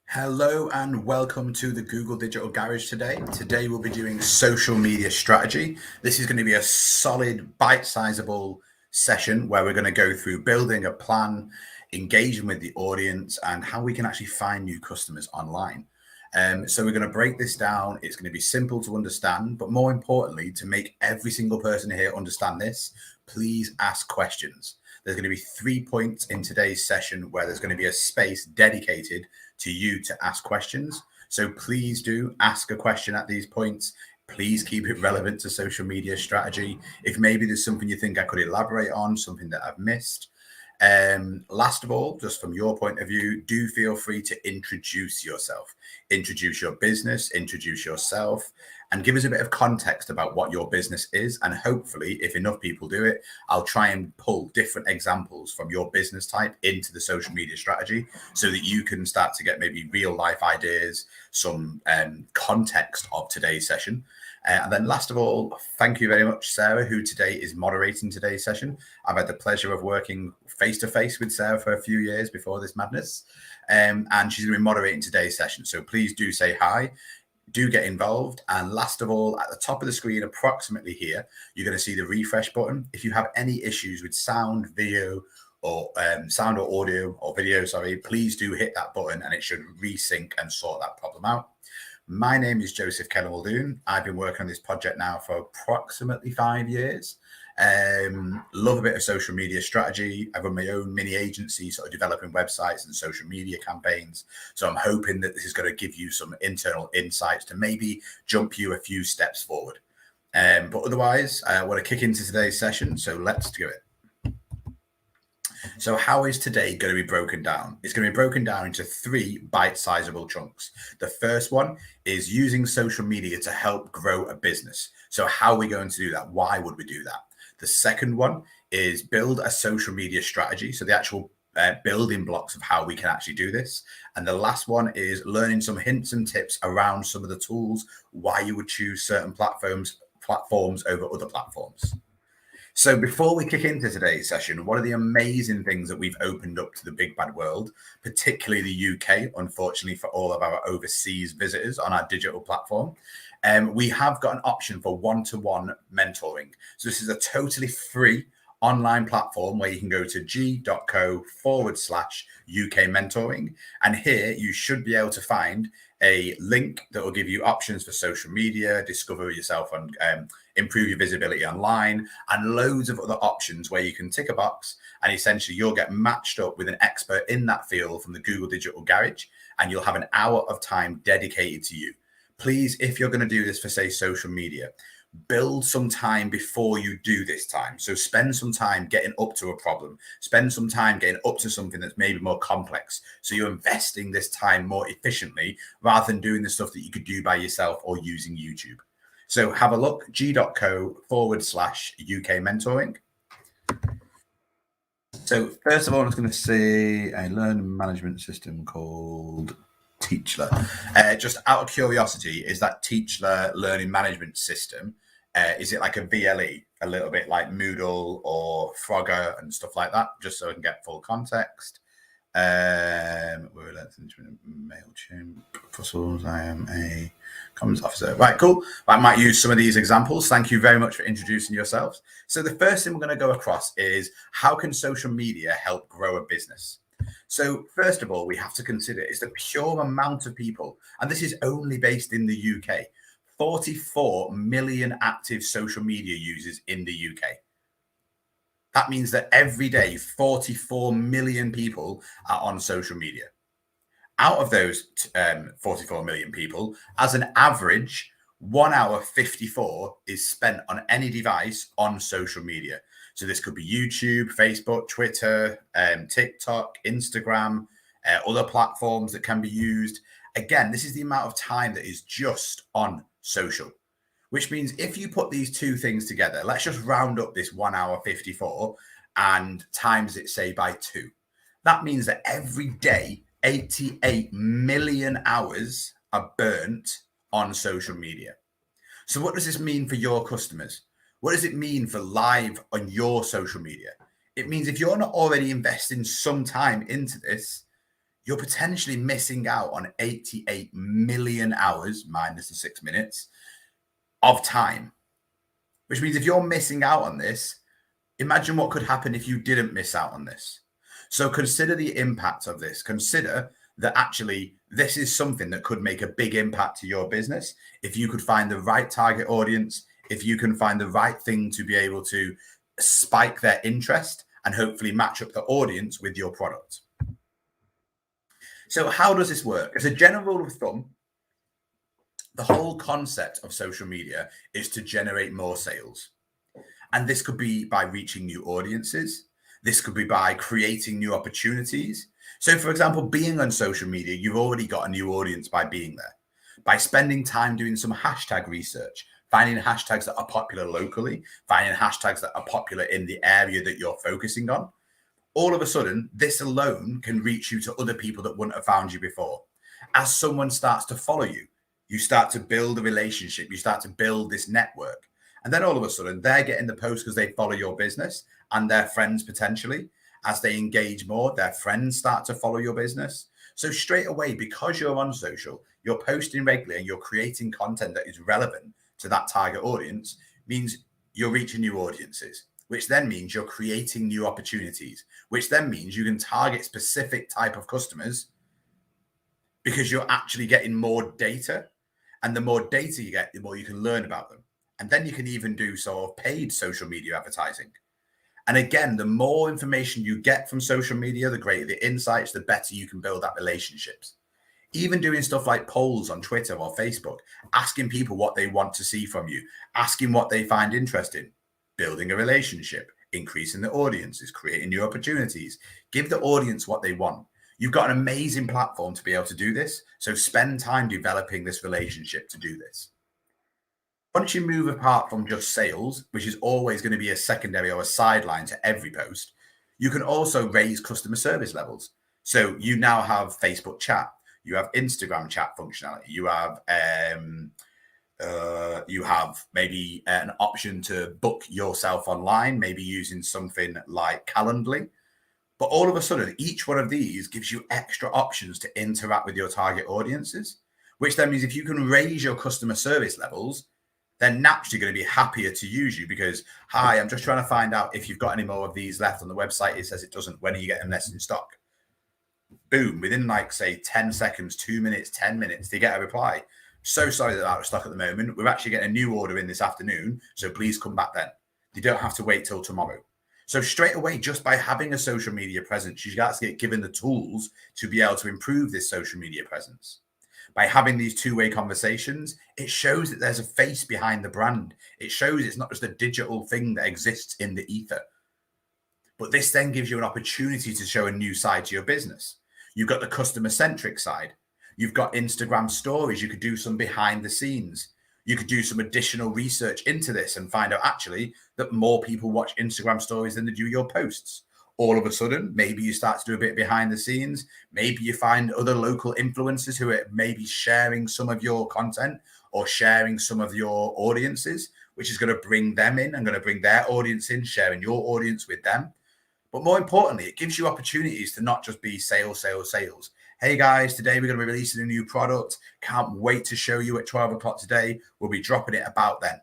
Hello and welcome to the Google Digital Garage today. Today we'll be doing social media strategy. This is going to be a solid, bite-sizable session where we're going to go through building a plan, engaging with the audience, and how we can actually find new customers online. So we're going to break this down. It's going to be simple to understand, but more importantly, to make every single person here understand this, please ask questions. There's going to be 3 points in today's session where there's going to be a space dedicated to you to ask questions. So please do ask a question at these points. Please keep it relevant to social media strategy. If maybe there's something you think I could elaborate on, something that I've missed. Last of all, just from your point of view, do feel free to introduce yourself, introduce your business, introduce yourself, and give us a bit of context about what your business is. And hopefully, if enough people do it, I'll try and pull different examples from your business type into the social media strategy so that you can start to get maybe real life ideas, some context of today's session. And then last of all, thank you very much, Sarah, who today is moderating today's session. I've had the pleasure of working face-to-face with Sarah for a few years before this madness. And she's going to be moderating today's session. So please do say hi, do get involved. And last of all, at the top of the screen, approximately here, you're going to see the refresh button. If you have any issues with sound, video, or sound or audio or video, sorry, please do hit that button and it should resync and sort that problem out. My name is Joseph Keller-Muldoon. I've been working on this project now for approximately 5 years. Love a bit of social media strategy. I run my own mini agency, sort of developing websites and social media campaigns. So I'm hoping that this is going to give you some internal insights to maybe jump you a few steps forward. But otherwise, I want to kick into today's session. So let's do it. So how is today going to be broken down? It's going to be broken down into 3 bite-sizable chunks. The first one is using social media to help grow a business. So how are we going to do that? Why would we do that? The second one is build a social media strategy. So the actual building blocks of how we can actually do this. And the last one is learning some hints and tips around some of the tools, why you would choose certain platforms over other platforms. So before we kick into today's session, one of the amazing things that we've opened up to the big bad world, particularly the UK, unfortunately for all of our overseas visitors on our digital platform, we have got an option for one-to-one mentoring. So this is a totally free online platform where you can go to g.co/UK mentoring. And here you should be able to find a link that will give you options for social media, discover yourself and improve your visibility online, and loads of other options where you can tick a box and essentially you'll get matched up with an expert in that field from the Google Digital Garage, and you'll have an hour of time dedicated to you. Please, if you're going to do this for, say, social media, build some time before you do this time. So spend some time getting up to a problem, spend some time getting up to something that's maybe more complex. So you're investing this time more efficiently rather than doing the stuff that you could do by yourself or using YouTube. So have a look, g.co/UK mentoring. So first of all, I was going to say a learning management system called Teachler. Just out of curiosity, is that Teachler learning management system, is it like a VLE, a little bit like Moodle or Frogger and stuff like that, just so I can get full context? MailChimp, Fussels, I am a comms officer. Right, cool. I might use some of these examples. Thank you very much for introducing yourselves. So the first thing we're going to go across is how can social media help grow a business? So first of all, we have to consider is the pure amount of people, and this is only based in the UK, 44 million active social media users in the UK. That means that every day, 44 million people are on social media. Out of those 44 million people, as an average, 1 hour 54 is spent on any device on social media. So this could be YouTube, Facebook, Twitter, TikTok, Instagram, other platforms that can be used. Again, this is the amount of time that is just on social, which means if you put these two things together, let's just round up this 1 hour 54 and times it, say, by 2. That means that every day, 88 million hours are burnt on social media. So what does this mean for your customers? What does it mean for live on your social media? It means if you're not already investing some time into this, you're potentially missing out on 88 million hours minus the 6 minutes of time, which means if you're missing out on this, imagine what could happen if you didn't miss out on this. So consider the impact of this. Consider that actually this is something that could make a big impact to your business if you could find the right target audience, if you can find the right thing to be able to spike their interest and hopefully match up the audience with your product. So how does this work? As a general rule of thumb, the whole concept of social media is to generate more sales. And this could be by reaching new audiences. This could be by creating new opportunities. So, for example, being on social media, you've already got a new audience by being there. By spending time doing some hashtag research, finding hashtags that are popular locally, finding hashtags that are popular in the area that you're focusing on. All of a sudden, this alone can reach you to other people that wouldn't have found you before. As someone starts to follow you, you start to build a relationship, you start to build this network. And then all of a sudden, they're getting the post because they follow your business and their friends potentially. As they engage more, their friends start to follow your business. So straight away, because you're on social, you're posting regularly and you're creating content that is relevant to that target audience, means you're reaching new audiences, which then means you're creating new opportunities, which then means you can target specific type of customers because you're actually getting more data. And the more data you get, the more you can learn about them. And then you can even do sort of paid social media advertising. And again, the more information you get from social media, the greater the insights, the better you can build that relationships. Even doing stuff like polls on Twitter or Facebook, asking people what they want to see from you, asking what they find interesting, building a relationship, increasing the audiences, creating new opportunities, give the audience what they want. You've got an amazing platform to be able to do this. So spend time developing this relationship to do this. Once you move apart from just sales, which is always going to be a secondary or a sideline to every post, you can also raise customer service levels. So you now have Facebook chat, you have Instagram chat functionality, you have maybe an option to book yourself online, maybe using something like Calendly. But all of a sudden, each one of these gives you extra options to interact with your target audiences, which then means if you can raise your customer service levels, they're naturally going to be happier to use you because, hi, I'm just trying to find out if you've got any more of these left on the website. It says it doesn't. When are you getting less in stock? Boom, within like, say, 10 seconds, 2 minutes, 10 minutes, they get a reply. So sorry that they're out of stock at the moment. We're actually getting a new order in this afternoon, so please come back then. You don't have to wait till tomorrow. So straight away, just by having a social media presence, you got to get given the tools to be able to improve this social media presence. By having these two-way conversations, it shows that there's a face behind the brand. It shows it's not just a digital thing that exists in the ether. But this then gives you an opportunity to show a new side to your business. You've got the customer-centric side. You've got Instagram stories. You could do some behind the scenes. You could do some additional research into this and find out actually that more people watch Instagram stories than they do your posts. All of a sudden, maybe you start to do a bit behind the scenes. Maybe you find other local influencers who are maybe sharing some of your content or sharing some of your audiences, which is going to bring them in and going to bring their audience in, sharing your audience with them. But more importantly, it gives you opportunities to not just be sales, sales, sales. Hey guys, today we're going to be releasing a new product. Can't wait to show you at 12 o'clock today. We'll be dropping it about then.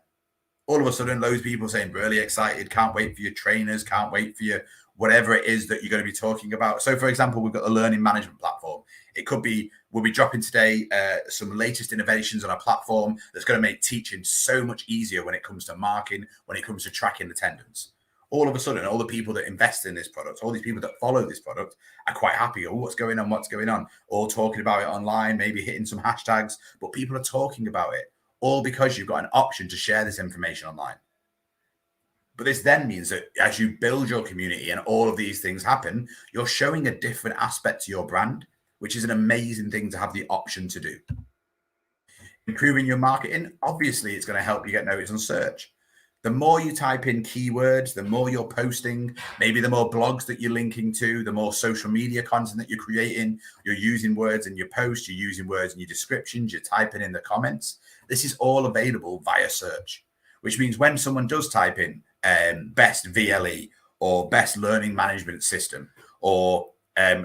All of a sudden, loads of people saying, really excited. Can't wait for your trainers. Can't wait for your whatever it is that you're going to be talking about. So for example, we've got a learning management platform. It could be, we'll be dropping today some latest innovations on our platform that's going to make teaching so much easier when it comes to marking, when it comes to tracking attendance. All of a sudden, all the people that invest in this product, all these people that follow this product are quite happy. Oh, what's going on? What's going on? All talking about it online, maybe hitting some hashtags, but people are talking about it all because you've got an option to share this information online. But this then means that as you build your community and all of these things happen, you're showing a different aspect to your brand, which is an amazing thing to have the option to do. Improving your marketing, obviously, it's going to help you get noticed on search. The more you type in keywords, the more you're posting, maybe the more blogs that you're linking to, the more social media content that you're creating, you're using words in your posts, you're using words in your descriptions, you're typing in the comments. This is all available via search, which means when someone does type in best VLE or best learning management system or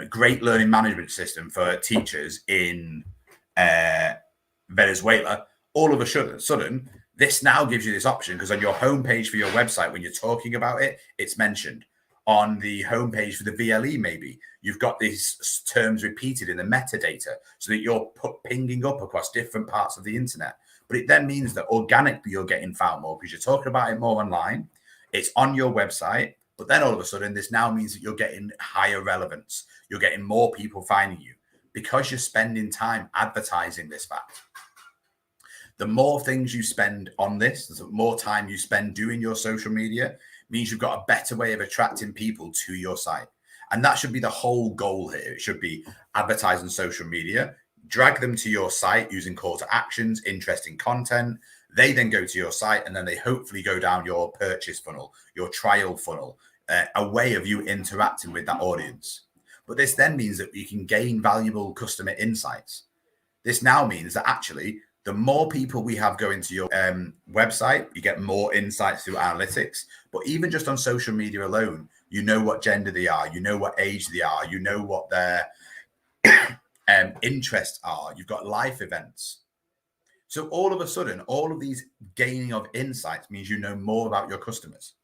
great learning management system for teachers in Venezuela, all of a sudden, this now gives you this option because on your homepage for your website, when you're talking about it, it's mentioned. On the homepage for the VLE, maybe you've got these terms repeated in the metadata so that you're pinging up across different parts of the internet. But it then means that organically you're getting found more because you're talking about it more online. It's on your website. But then all of a sudden, this now means that you're getting higher relevance. You're getting more people finding you because you're spending time advertising this fact. The more things you spend on this, the more time you spend doing your social media, means you've got a better way of attracting people to your site. And that should be the whole goal here. It should be advertising social media, drag them to your site using call to actions, interesting content. They then go to your site and then they hopefully go down your purchase funnel, your trial funnel, a way of you interacting with that audience. But this then means that you can gain valuable customer insights. This now means that actually, the more people we have going to your website, you get more insights through analytics. But even just on social media alone, you know what gender they are, you know what age they are, you know what their interests are. You've got life events. So all of a sudden, all of these gaining of insights means you know more about your customers.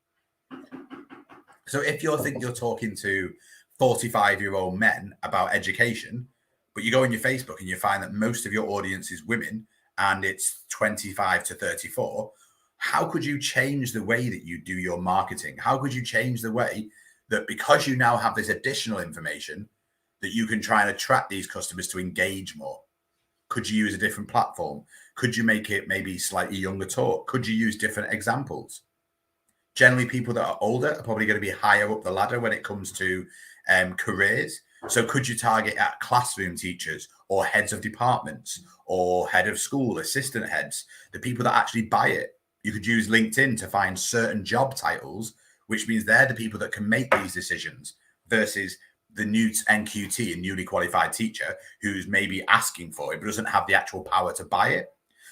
So if you think you're talking to 45-year-old men about education, but you go on your Facebook and you find that most of your audience is women, and it's 25 to 34, how could you change the way that you do your marketing? How could you change the way that because you now have this additional information that you can try and attract these customers to engage more? Could you use a different platform? Could you make it maybe slightly younger talk? Could you use different examples? Generally, people that are older are probably going to be higher up the ladder when it comes to careers. So could you target at classroom teachers or heads of departments or head of school, assistant heads, the people that actually buy it? You could use LinkedIn to find certain job titles, which means they're the people that can make these decisions versus the new NQT, a newly qualified teacher who's maybe asking for it but doesn't have the actual power to buy it.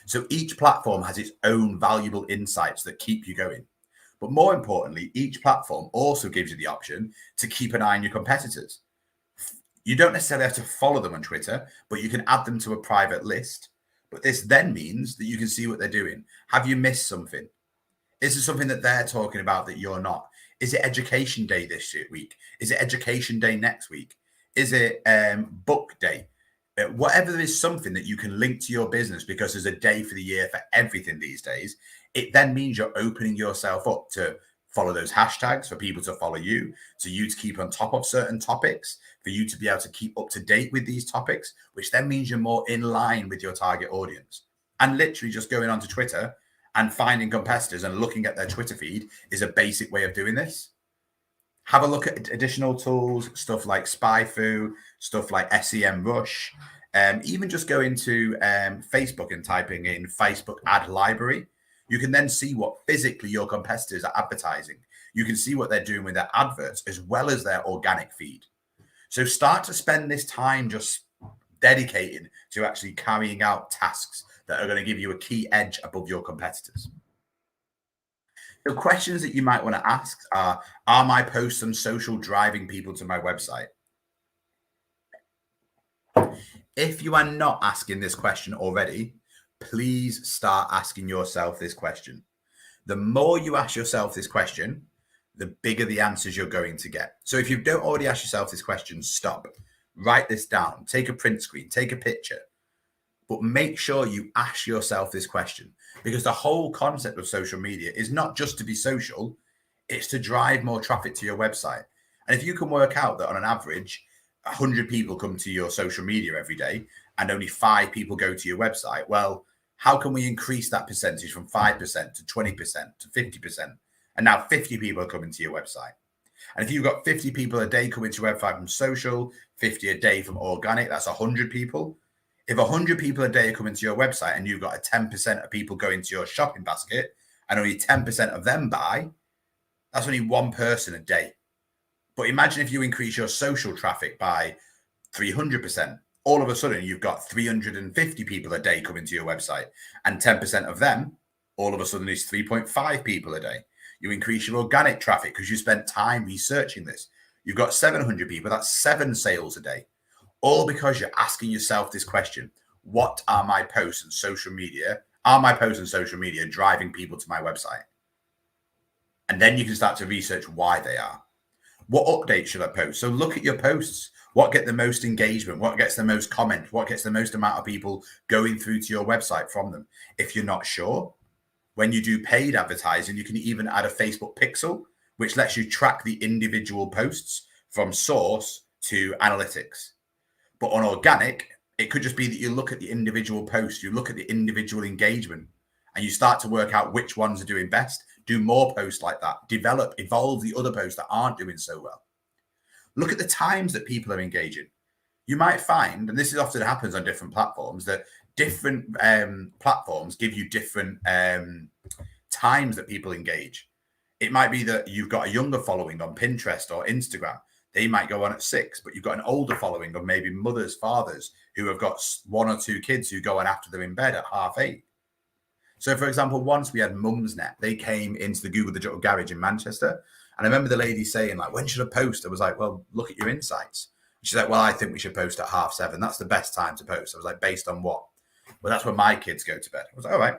So each platform has its own valuable insights that keep you going. But more importantly, each platform also gives you the option to keep an eye on your competitors. You don't necessarily have to follow them on Twitter, but you can add them to a private list. But this then means that you can see what they're doing. Have you missed something? Is there something that they're talking about that you're not? Is it Education Day this week? Is it Education Day next week? Is it Book Day? Whatever, there is something that you can link to your business because there's a day for the year for everything these days. It then means you're opening yourself up to follow those hashtags, for people to follow you, to you to keep on top of certain topics, for you to be able to keep up to date with these topics, which then means you're more in line with your target audience. And literally just going onto Twitter and finding competitors and looking at their Twitter feed is a basic way of doing this. Have a look at additional tools, stuff like SpyFu, stuff like SEMrush, even just go into Facebook and typing in Facebook ad library. You can then see what physically your competitors are advertising. You can see what they're doing with their adverts as well as their organic feed. So start to spend this time just dedicated to actually carrying out tasks that are going to give you a key edge above your competitors. The questions that you might want to ask are my posts on social driving people to my website? If you are not asking this question already, please start asking yourself this question. The more you ask yourself this question, the bigger the answers you're going to get. So if you don't already ask yourself this question, stop, write this down, take a print screen, take a picture, but make sure you ask yourself this question, because the whole concept of social media is not just to be social, it's to drive more traffic to your website. And if you can work out that on an average, 100 people come to your social media every day and only 5 people go to your website, well, how can we increase that percentage from 5% to 20% to 50%? And now 50 people are coming to your website. And if you've got 50 people a day coming to your website from social, 50 a day from organic, that's 100 people. If 100 people a day are coming to your website and you've got a 10% of people going to your shopping basket and only 10% of them buy, that's only one person a day. But imagine if you increase your social traffic by 300%. All of a sudden, you've got 350 people a day coming to your website and 10% of them all of a sudden it's 3.5 people a day. You increase your organic traffic because you spent time researching this. You've got 700 people, that's 7 sales a day. All because you're asking yourself this question: what are my posts on social media? Are my posts on social media driving people to my website? And then you can start to research why they are. What updates should I post? So look at your posts. What get the most engagement? What gets the most comment? What gets the most amount of people going through to your website from them? If you're not sure, when you do paid advertising, you can even add a Facebook pixel, which lets you track the individual posts from source to analytics. But on organic, it could just be that you look at the individual posts, you look at the individual engagement, and you start to work out which ones are doing best. Do more posts like that. Develop, evolve the other posts that aren't doing so well. Look at the times that people are engaging. You might find, and this is often happens on different platforms, that different platforms give you different times that people engage. It might be that you've got a younger following on Pinterest or Instagram. They might go on at 6, but you've got an older following of maybe mothers, fathers who have got 1 or 2 kids who go on after they're in bed at 8:30. So, for example, once we had Mumsnet, they came into the Google Digital Garage in Manchester. And I remember the lady saying, like, when should I post? I was like, well, look at your insights. She's like, well, I think we should post at 7:30. That's the best time to post. I was like, based on what? Well, that's when my kids go to bed. I was like, all right.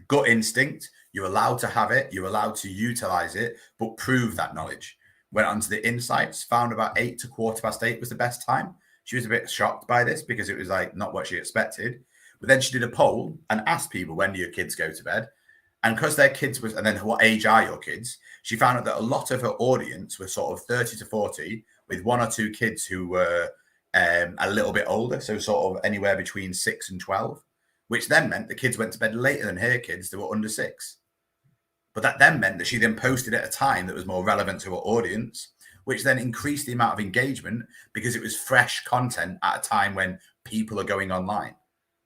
Gut instinct. You're allowed to have it. You're allowed to utilize it, but prove that knowledge. Went onto the insights, found about 8 to 8:15 was the best time. She was a bit shocked by this because it was like not what she expected. But then she did a poll and asked people, when do your kids go to bed? And because their kids was, and then what age are your kids? She found out that a lot of her audience were sort of 30 to 40 with 1 or 2 kids who were a little bit older. So sort of anywhere between 6 and 12, which then meant the kids went to bed later than her kids that were under 6. But that then meant that she then posted at a time that was more relevant to her audience, which then increased the amount of engagement because it was fresh content at a time when people are going online,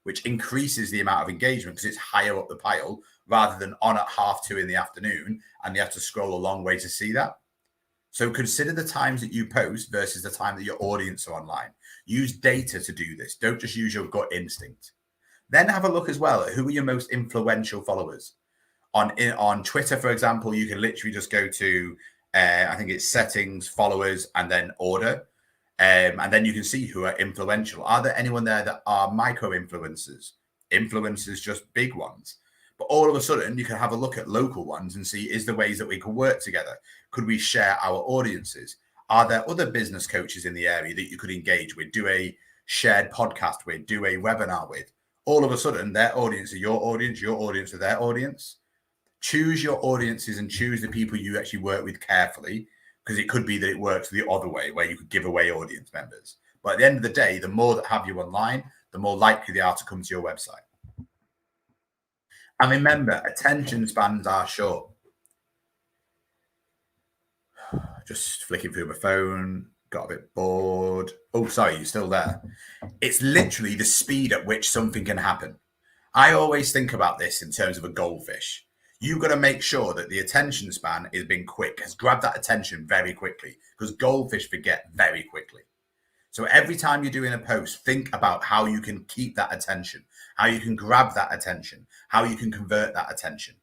which increases the amount of engagement because it's higher up the pile rather than on at 2:30 in the afternoon and you have to scroll a long way to see that. So consider the times that you post versus the time that your audience are online. Use data to do this. Don't just use your gut instinct. Then have a look as well at who are your most influential followers. On Twitter, for example, you can literally just go to, I think it's settings, followers, and then order. And then you can see who are influential. Are there anyone there that are micro influencers? Influencers, just big ones. But all of a sudden, you can have a look at local ones and see, is there ways that we could work together? Could we share our audiences? Are there other business coaches in the area that you could engage with, do a shared podcast with, do a webinar with? All of a sudden, their audience are your audience are their audience. Choose your audiences and choose the people you actually work with carefully, because it could be that it works the other way where you could give away audience members. But at the end of the day, the more that have you online, the more likely they are to come to your website. And remember, attention spans are short. Just flicking through my phone, got a bit bored. Oh, sorry, you're still there. It's literally the speed at which something can happen. I always think about this in terms of a goldfish. You've got to make sure that the attention span has been quick, has grabbed that attention very quickly, because goldfish forget very quickly. So every time you're doing a post, think about how you can keep that attention, how you can grab that attention, how you can convert that attention.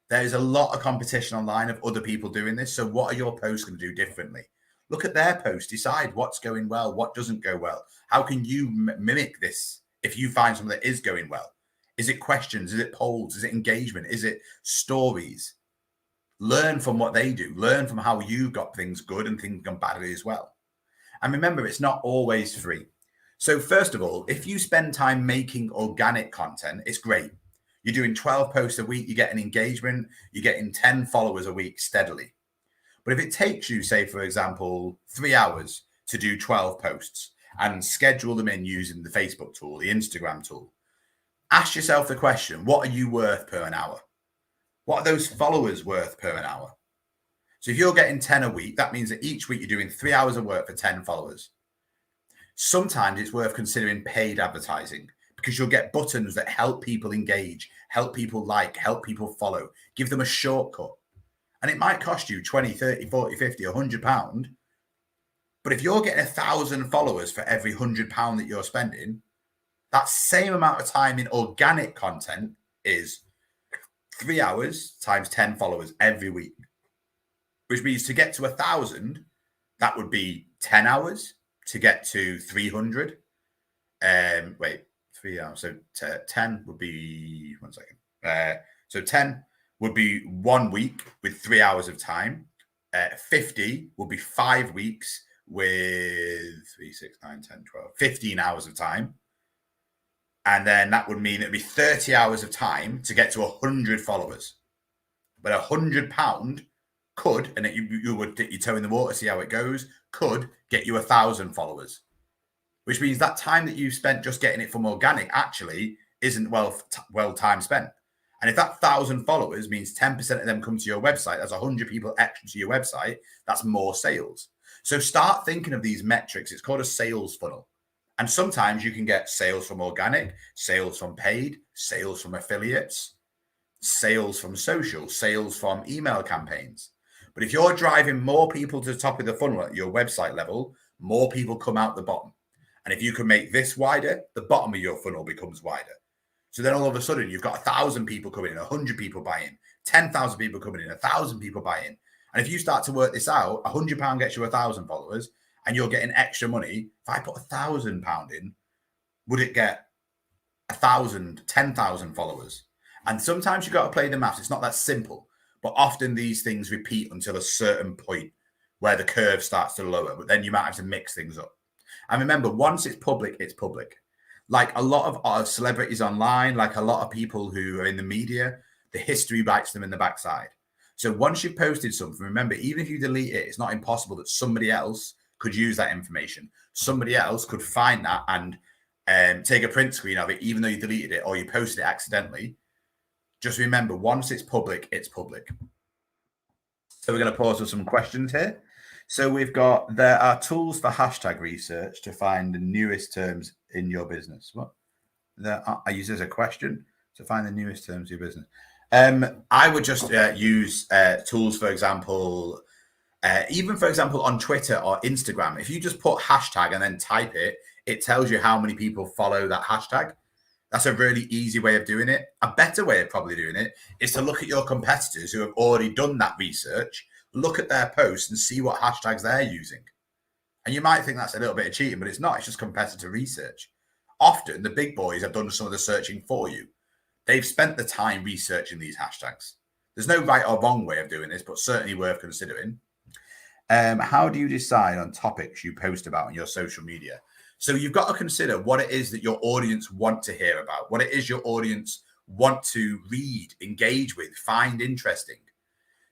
There's a lot of competition online of other people doing this. So what are your posts going to do differently? Look at their posts, decide what's going well, what doesn't go well. How can you mimic this if you find something that is going well? Is it questions? Is it polls? Is it engagement? Is it stories? Learn from what they do. Learn from how you got things good and things gone badly as well. And remember, it's not always free. So first of all, if you spend time making organic content, it's great. You're doing 12 posts a week, you're getting engagement, you're getting 10 followers a week steadily. But if it takes you, say, for example, 3 hours to do 12 posts and schedule them in using the Facebook tool, the Instagram tool, ask yourself the question, what are you worth per an hour? What are those followers worth per an hour? So if you're getting 10 a week, that means that each week you're doing 3 hours of work for 10 followers. Sometimes it's worth considering paid advertising, because you'll get buttons that help people engage, help people like, help people follow, give them a shortcut. And it might cost you 20, 30, 40, 50, £100. But if you're getting 1,000 followers for every £100 that you're spending, that same amount of time in organic content is 3 hours times 10 followers every week, which means to get to 1,000, that would be 10 hours. To get to 300, wait, 3 hours. So 10 would be, 1 second. So 10 would be 1 week with 3 hours of time. 50 would be 5 weeks with 3, 6, 9, 10, 12, 15 hours of time. And then that would mean it'd be 30 hours of time to get to 100 followers. But £100 could, and you would dip your toe in the water, see how it goes, could get you 1,000 followers, which means that time that you spent just getting it from organic actually isn't well time spent. And if that 1,000 followers means 10% of them come to your website, that's 100 people extra to your website, that's more sales. So start thinking of these metrics. It's called a sales funnel. And sometimes you can get sales from organic, sales from paid, sales from affiliates, sales from social, sales from email campaigns. But if you're driving more people to the top of the funnel at your website level, more people come out the bottom. And if you can make this wider, the bottom of your funnel becomes wider. So then all of a sudden, you've got 1,000 people coming in, 100 people buying, 10,000 people coming in, 1,000 people buying. And if you start to work this out, £100 gets you 1,000 followers and you're getting extra money. If I put £1,000 in, would it get 1,000, 10,000 followers? And sometimes you've got to play the maths. It's not that simple. But often these things repeat until a certain point where the curve starts to lower. But then you might have to mix things up. And remember, once it's public, it's public. Like a lot of our celebrities online, like a lot of people who are in the media, the history bites them in the backside. So once you've posted something, remember, even if you delete it, it's not impossible that somebody else could use that information. Somebody else could find that and take a print screen of it, even though you deleted it or you posted it accidentally. Just remember, once it's public, it's public. So we're going to pause for some questions here. So we've got, there are tools for hashtag research to find the newest terms in your business. What? I use as a question to find the newest terms of your business. I would just use tools, for example, even for example, on Twitter or Instagram. If you just put hashtag and then type it, it tells you how many people follow that hashtag. That's a really easy way of doing it. A better way of probably doing it is to look at your competitors who have already done that research, look at their posts and see what hashtags they're using. And you might think that's a little bit of cheating, but it's not. It's just competitor research. Often the big boys have done some of the searching for you. They've spent the time researching these hashtags. There's no right or wrong way of doing this, but certainly worth considering. How do you decide on topics you post about on your social media? So you've got to consider what it is that your audience want to hear about, what it is your audience want to read, engage with, find interesting.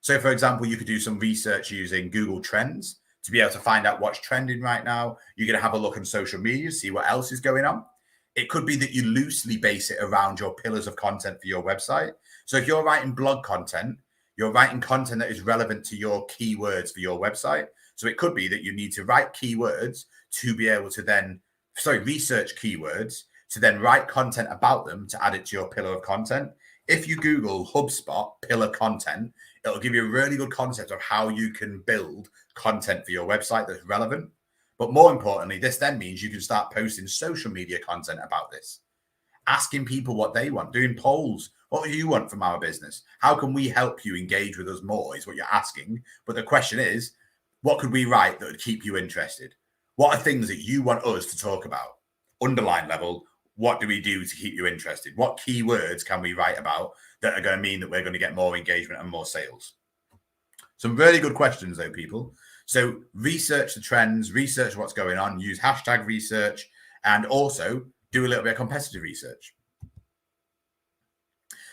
So, for example, you could do some research using Google Trends to be able to find out what's trending right now. You're going to have a look on social media, see what else is going on. It could be that you loosely base it around your pillars of content for your website. So if you're writing blog content, you're writing content that is relevant to your keywords for your website. So it could be that you need to write keywords to be able to then, research keywords to then write content about them to add it to your pillar of content. If you Google HubSpot pillar content, it'll give you a really good concept of how you can build content for your website that's relevant. But more importantly, this then means you can start posting social media content about this, asking people what they want, doing polls. What do you want from our business? How can we help you engage with us more is what you're asking. But the question is, what could we write that would keep you interested? What are things that you want us to talk about? Underline level, what do we do to keep you interested? What keywords can we write about that are going to mean that we're going to get more engagement and more sales? Some really good questions, though, people. So research the trends, research what's going on, use hashtag research, and also do a little bit of competitive research.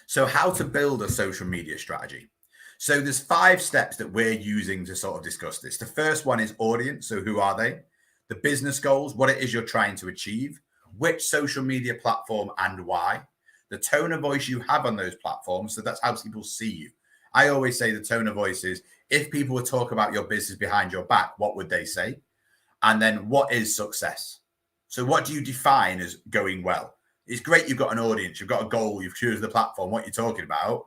So how to build a social media strategy. So there's 5 steps that we're using to sort of discuss this. The first one is audience. So who are they? The business goals, what it is you're trying to achieve, which social media platform and why, the tone of voice you have on those platforms. So that's how people see you. I always say the tone of voice is, if people would talk about your business behind your back, what would they say? And then what is success? So what do you define as going well? It's great you've got an audience, you've got a goal, you've chosen the platform, what you're talking about.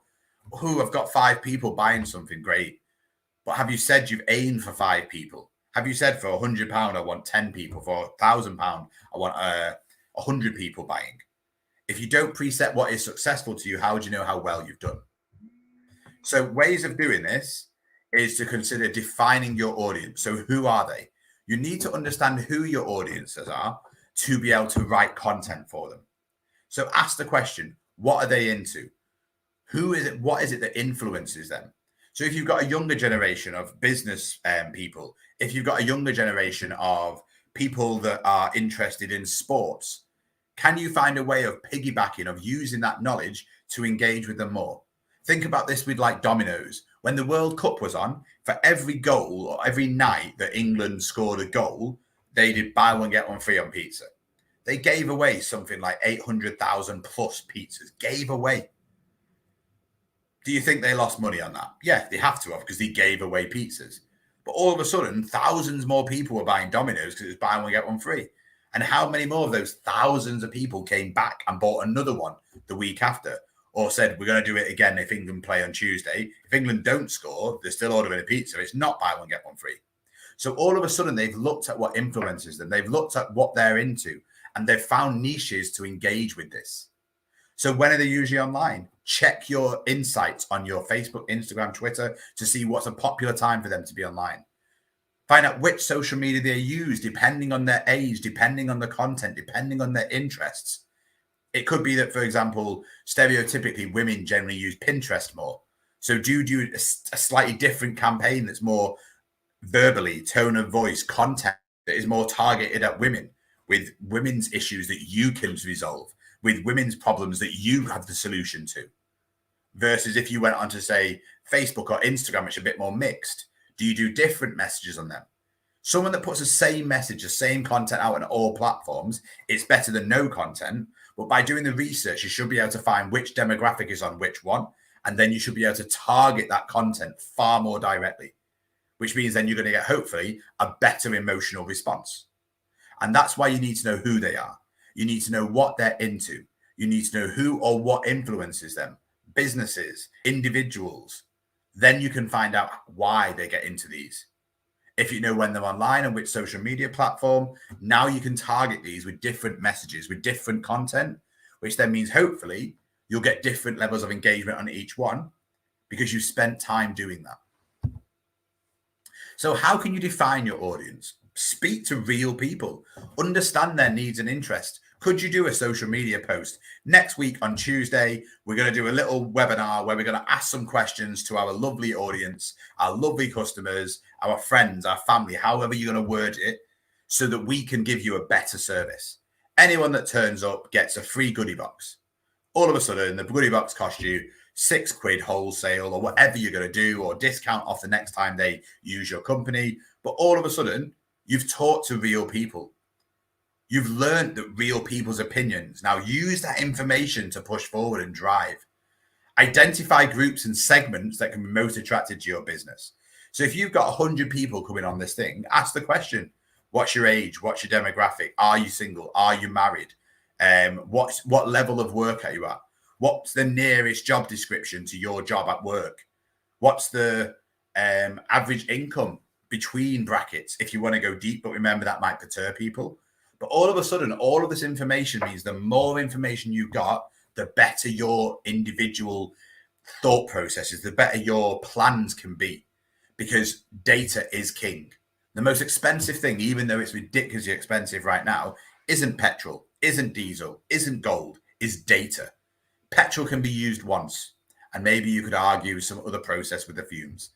I've got 5 people buying something, great. But have you said you've aimed for 5 people? Have you said for £100, I want 10 people? For £1,000, I want 100 people buying? If you don't preset what is successful to you, how do you know how well you've done? So ways of doing this is to consider defining your audience. So who are they? You need to understand who your audiences are to be able to write content for them. So ask the question, what are they into? Who is it? What is it that influences them? So if you've got a younger generation of business people, if you've got a younger generation of people that are interested in sports, can you find a way of piggybacking, of using that knowledge to engage with them more? Think about this with like dominoes. When the World Cup was on, for every goal or every night that England scored a goal, they did buy one, get one free on pizza. They gave away something like 800,000 plus pizzas, gave away. Do you think they lost money on that? Yeah, they have to have because they gave away pizzas. But all of a sudden, thousands more people were buying Domino's because it was buy one, get one free. And how many more of those thousands of people came back and bought another one the week after? Or said, we're going to do it again if England play on Tuesday. If England don't score, they're still ordering a pizza. It's not buy one, get one free. So all of a sudden, they've looked at what influences them. They've looked at what they're into. And they've found niches to engage with this. So when are they usually online? Check your insights on your Facebook, Instagram, Twitter to see what's a popular time for them to be online. Find out which social media they use, depending on their age, depending on the content, depending on their interests. It could be that, for example, stereotypically, women generally use Pinterest more. So do you do a slightly different campaign that's more verbally, tone of voice, content that is more targeted at women, with women's issues that you can resolve, with women's problems that you have the solution to, versus if you went on to say Facebook or Instagram, which is a bit more mixed. Do you do different messages on them? Someone that puts the same message, the same content out on all platforms, it's better than no content. But by doing the research, you should be able to find which demographic is on which one. And then you should be able to target that content far more directly, which means then you're going to get, hopefully, a better emotional response. And that's why you need to know who they are. You need to know what they're into. You need to know who or what influences them, businesses, individuals. Then you can find out why they get into these. If you know when they're online and which social media platform, now you can target these with different messages, with different content, which then means hopefully you'll get different levels of engagement on each one because you spent time doing that. So how can you define your audience? Speak to real people, understand their needs and interests. Could you do a social media post? Next week on Tuesday, we're going to do a little webinar where we're going to ask some questions to our lovely audience, our lovely customers, our friends, our family, however you're going to word it, so that we can give you a better service. Anyone that turns up gets a free goodie box. All of a sudden, the goodie box costs you £6 wholesale or whatever you're going to do, or discount off the next time they use your company. But all of a sudden, you've talked to real people. You've learned that real people's opinions. Now use that information to push forward and drive. Identify groups and segments that can be most attracted to your business. So if you've got 100 people coming on this thing, ask the question, what's your age? What's your demographic? Are you single? Are you married? What level of work are you at? What's the nearest job description to your job at work? What's the average income between brackets if you want to go deep? But remember, that might perturb people. But all of a sudden, all of this information means the more information you've got, the better your individual thought processes, the better your plans can be, because data is king. The most expensive thing, even though it's ridiculously expensive right now, isn't petrol, isn't diesel, isn't gold, is data. Petrol can be used once, and maybe you could argue some other process with the fumes.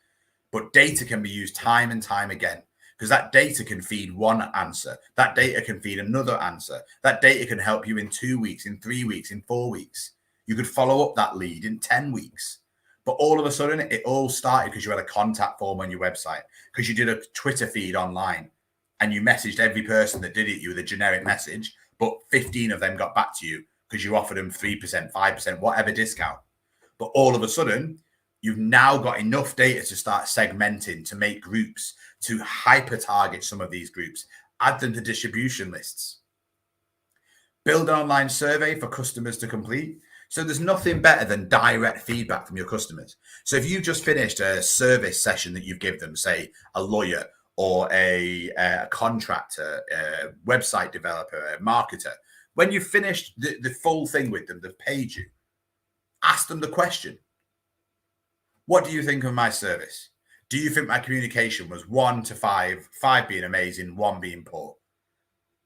But data can be used time and time again, because that data can feed one answer. That data can feed another answer. That data can help you in 2 weeks, in 3 weeks, in 4 weeks. You could follow up that lead in 10 weeks. But all of a sudden, it all started because you had a contact form on your website, because you did a Twitter feed online, and you messaged every person that did it you with a generic message, but 15 of them got back to you because you offered them 3%, 5%, whatever discount. But all of a sudden, you've now got enough data to start segmenting, to make groups, to hyper target some of these groups, add them to distribution lists. Build an online survey for customers to complete. So there's nothing better than direct feedback from your customers. So if you've just finished a service session that you've given them, say a lawyer or a contractor, a website developer, a marketer, when you've finished the full thing with them, they've paid you, ask them the question, What do you think of my service? Do you think my communication was 1 to 5, 5 being amazing, 1 being poor?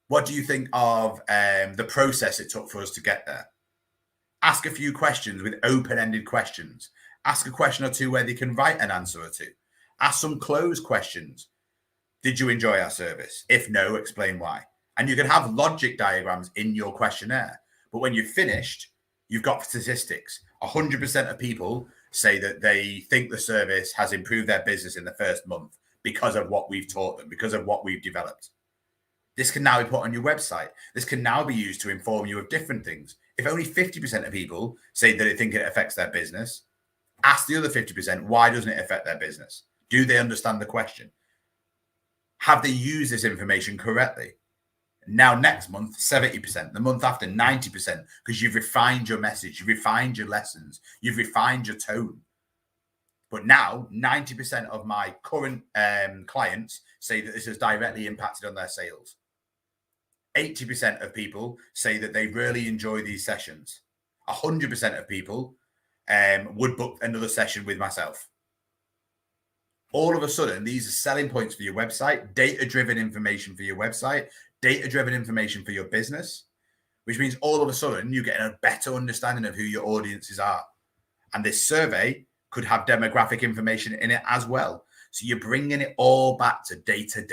What do you think of the process it took for us to get there? Ask a few questions with open-ended questions. Ask a question or two where they can write an answer or two. Ask some closed questions. Did you enjoy our service? If no, explain why. And you can have logic diagrams in your questionnaire. But when you've finished, you've got statistics. 100% of people say that they think the service has improved their business in the first month because of what we've taught them, because of what we've developed. This can now be put on your website. This can now be used to inform you of different things. If only 50% of people say that they think it affects their business, ask the other 50%, why doesn't it affect their business? Do they understand the question? Have they used this information correctly? Now, next month, 70%, the month after, 90%, because you've refined your message, you've refined your lessons, you've refined your tone. But now, 90% of my current clients say that this has directly impacted on their sales. 80% of people say that they really enjoy these sessions. 100% of people would book another session with myself. All of a sudden, these are selling points for your website, data-driven information for your website, data-driven information for your business, which means all of a sudden you're getting a better understanding of who your audiences are. And this survey could have demographic information in it as well. So you're bringing it all back to data.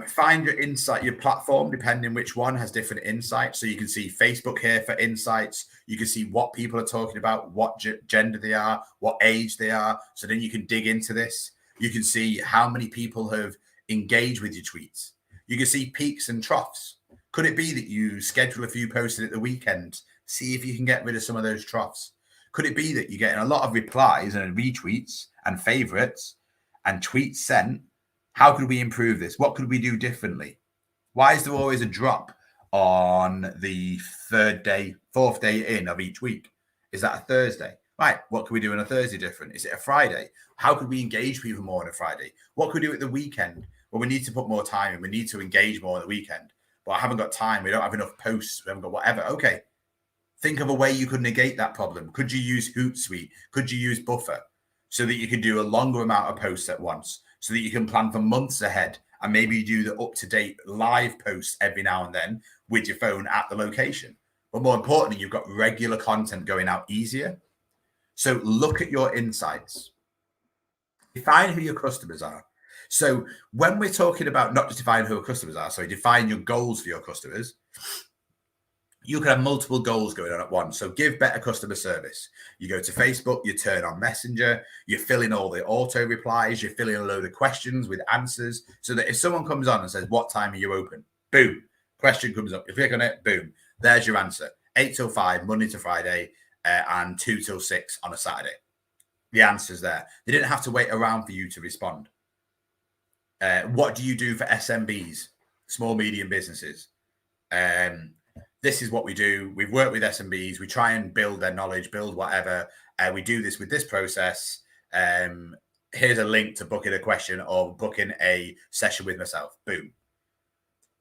Find your insight, your platform, depending which one has different insights. So you can see Facebook here for insights. You can see what people are talking about, what gender they are, what age they are. So then you can dig into this. You can see how many people have engaged with your tweets. You can see peaks and troughs. Could it be that you schedule a few posts at the weekend? See if you can get rid of some of those troughs. Could it be that you're getting a lot of replies and retweets and favorites and tweets sent? How could we improve this? What could we do differently? Why is there always a drop on the fourth day in of each week? Is that a Thursday? Right. What can we do on a Thursday different? Is it a Friday? How could we engage people more on a Friday? What could we do at the weekend? Well, we need to put more time in. We need to engage more on the weekend. But I haven't got time. We don't have enough posts. We haven't got whatever. Okay. Think of a way you could negate that problem. Could you use Hootsuite? Could you use Buffer so that you can do a longer amount of posts at once? So that you can plan for months ahead and maybe you do the up-to-date live posts every now and then with your phone at the location. But more importantly, you've got regular content going out easier. So look at your insights. Define who your customers are. So when we're talking about not just define who your customers are, so define your goals for your customers, you can have multiple goals going on at once. So give better customer service. You go to Facebook, you turn on Messenger, you fill in all the auto replies, you fill in a load of questions with answers so that if someone comes on and says, what time are you open? Boom, question comes up. You click on it, boom, there's your answer. 8 till 5, Monday to Friday, and 2 till 6 on a Saturday. The answer's there. They didn't have to wait around for you to respond. What do you do for SMBs, small, medium businesses? This is what we do. We've worked with SMBs. We try and build their knowledge, build whatever. We do this with this process. Here's a link to booking a question or booking a session with myself. Boom.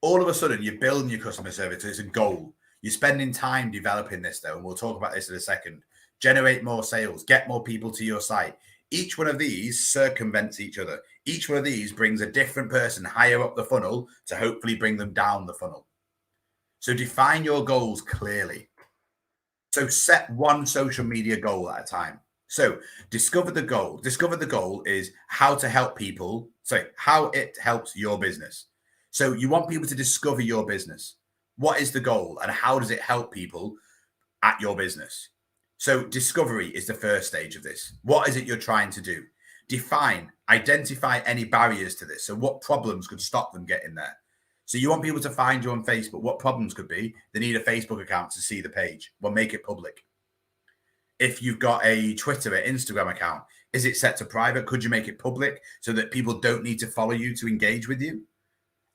All of a sudden, you're building your customer service. It's a goal. You're spending time developing this, though, and we'll talk about this in a second. Generate more sales. Get more people to your site. Each one of these circumvents each other. Each one of these brings a different person higher up the funnel to hopefully bring them down the funnel. So define your goals clearly. So set one social media goal at a time. So discover the goal. Discover the goal is how to help people. So how it helps your business. So you want people to discover your business. What is the goal and how does it help people at your business? So discovery is the first stage of this. What is it you're trying to do? Define, identify any barriers to this. So what problems could stop them getting there? So you want people to find you on Facebook. What problems could be? They need a Facebook account to see the page. Well, make it public. If you've got a Twitter or Instagram account, is it set to private? Could you make it public so that people don't need to follow you to engage with you?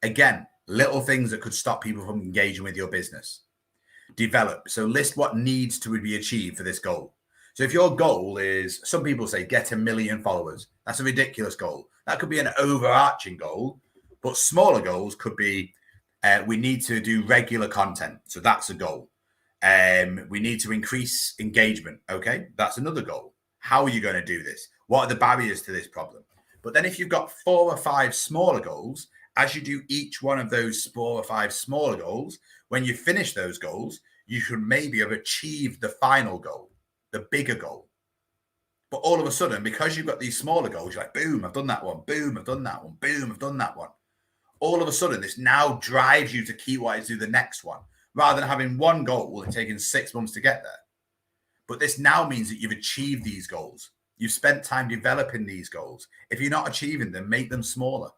Again, little things that could stop people from engaging with your business. Develop. So list what needs to be achieved for this goal. So if your goal is, some people say, get 1 million followers. That's a ridiculous goal. That could be an overarching goal. But smaller goals could be, we need to do regular content. So that's a goal. We need to increase engagement. Okay, that's another goal. How are you going to do this? What are the barriers to this problem? But then if you've got 4 or 5 smaller goals, as you do each one of those 4 or 5 smaller goals, when you finish those goals, you should maybe have achieved the final goal, the bigger goal. But all of a sudden, because you've got these smaller goals, you're like, boom, I've done that one. Boom, I've done that one. Boom, I've done that one. All of a sudden, this now drives you to keep wanting to do the next one, rather than having one goal and taking 6 months to get there. But this now means that you've achieved these goals. You've spent time developing these goals. If you're not achieving them, make them smaller.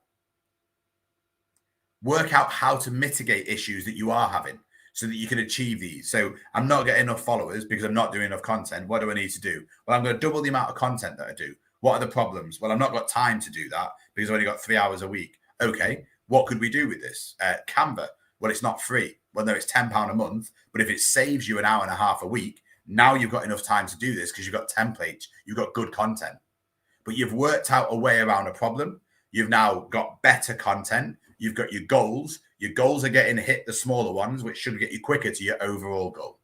Work out how to mitigate issues that you are having so that you can achieve these. So I'm not getting enough followers because I'm not doing enough content. What do I need to do? Well, I'm going to double the amount of content that I do. What are the problems? Well, I've not got time to do that because I've only got 3 hours a week. Okay, what could we do with this? Canva. Well, it's not free. Well, no, it's £10 a month. But if it saves you an hour and a half a week, now you've got enough time to do this because you've got templates, you've got good content. But you've worked out a way around a problem. You've now got better content. You've got your goals. Your goals are getting hit, the smaller ones, which should get you quicker to your overall goal.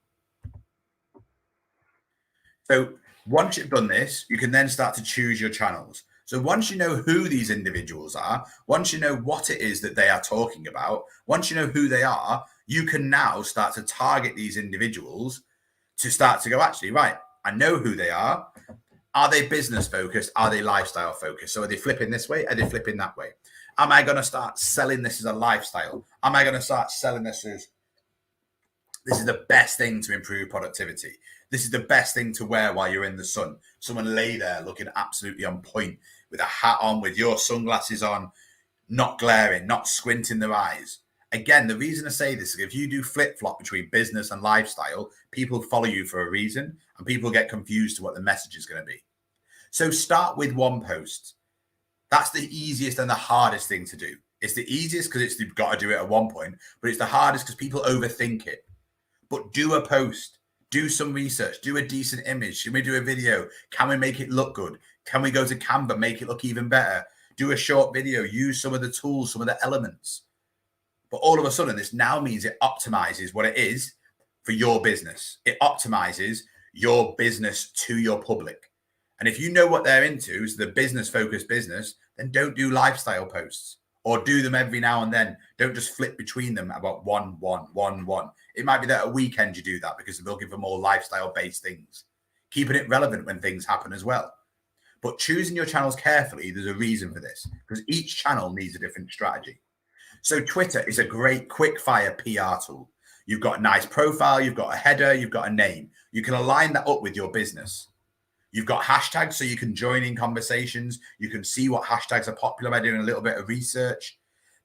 So once you've done this, you can then start to choose your channels. So once you know who these individuals are, once you know what it is that they are talking about, once you know who they are, you can now start to target these individuals to start to go, actually, right, I know who they are. Are they business focused? Are they lifestyle focused? So are they flipping this way? Are they flipping that way? Am I going to start selling this as a lifestyle? Am I going to start selling this as this is the best thing to improve productivity? This is the best thing to wear while you're in the sun. Someone lay there looking absolutely on point with a hat on, with your sunglasses on, not glaring, not squinting their eyes. Again, the reason I say this is if you do flip-flop between business and lifestyle, people follow you for a reason and people get confused to what the message is going to be. So start with one post. That's the easiest and the hardest thing to do. It's the easiest because you've got to do it at one point, but it's the hardest because people overthink it. But do a post, do some research, do a decent image. Can we do a video? Can we make it look good? Can we go to Canva, make it look even better? Do a short video, use some of the tools, some of the elements. But all of a sudden, this now means it optimizes what it is for your business. It optimizes your business to your public. And if you know what they're into, so the business-focused business, then don't do lifestyle posts or do them every now and then. Don't just flip between them about one. It might be that a weekend you do that because they're looking for more lifestyle-based things. Keeping it relevant when things happen as well. But choosing your channels carefully, there's a reason for this because each channel needs a different strategy. So Twitter is a great quick-fire PR tool. You've got a nice profile, you've got a header, you've got a name. You can align that up with your business. You've got hashtags so you can join in conversations. You can see what hashtags are popular by doing a little bit of research.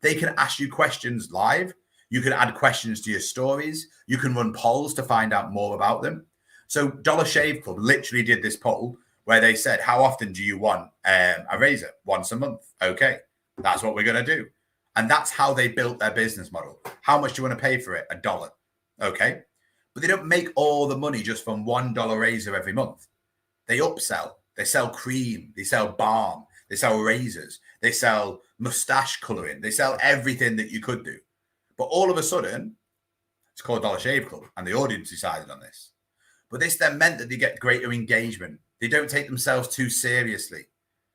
They can ask you questions live. You can add questions to your stories. You can run polls to find out more about them. So Dollar Shave Club literally did this poll where they said, how often do you want a razor? Once a month. Okay, that's what we're going to do. And that's how they built their business model. How much do you want to pay for it? $1. Okay. But they don't make all the money just from $1 razor every month. They upsell. They sell cream. They sell balm. They sell razors. They sell mustache coloring. They sell everything that you could do. But all of a sudden, it's called Dollar Shave Club. And the audience decided on this. But this then meant that they get greater engagement. They don't take themselves too seriously.